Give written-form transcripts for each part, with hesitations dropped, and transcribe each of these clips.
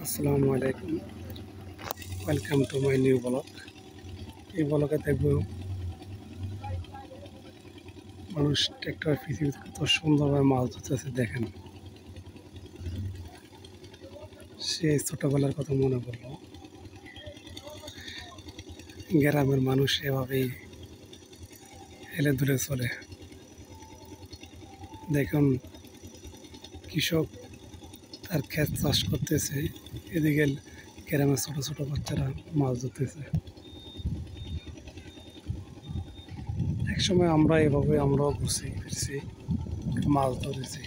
আসসালামু আলাইকুম, welcome to my new blog. এই ব্লগে দেখব মানুষ ট্র্যাক্টর পৃথিবীতে কত সুন্দরভাবে মাছ ধরতেছে। দেখেন, সে ছোটবেলার কথা মনে পড়লো। গ্রামের মানুষ এভাবেই হেলে দুলে চলে। দেখুন, কৃষক তার ক্ষেত চাষ করতেছে, এদিকে গ্রামের ছোট ছোট বাচ্চারা মাছ ধরতেছে। একসময় আমরাও ঘুরছি ফিরছি, মাছ ধরেছি।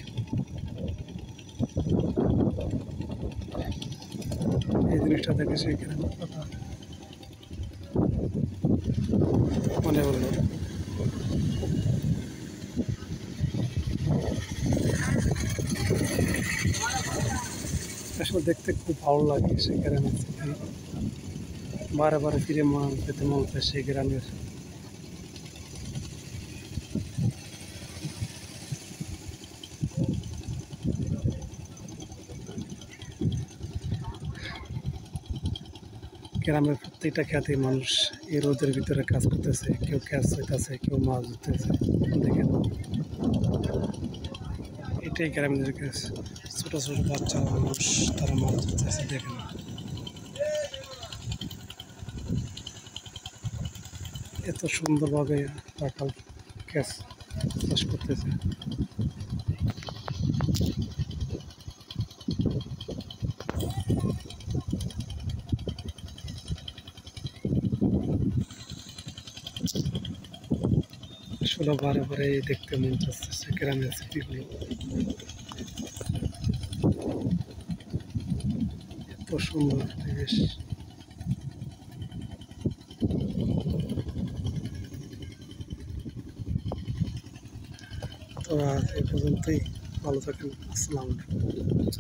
এই জিনিসটা দেখে সেই গ্রামের কথা মনে হলো। আসলে দেখতে খুব ভালো লাগে সেই গ্রামের স্মৃতি। বারে বারে ফিরে যেতে মন চায় সেই গ্রামের। গ্রামের প্রত্যেকটা খেতে মানুষ এই রোদের ভিতরে কাজ করতেছে, কেউ ক্যাচ হইতেছে, কেউ মাছ ধরতেছে। দেখেন, এটাই গ্রামের কাজ। ছোট ছোট বাচ্চা মানুষ তারা মাছ ধরতেছে। দেখেন, এত সুন্দরভাবে রাখাল ক্যাচ চাষ করতেছে। আসলে বারে বারে দেখতে মন চাচ্ছে গ্রামের স্মৃতিগুলো। এত সুন্দর পরিবেশ। তো আজ এই পর্যন্তই। ভালো থাকেন। আসসালামু আলাইকুম।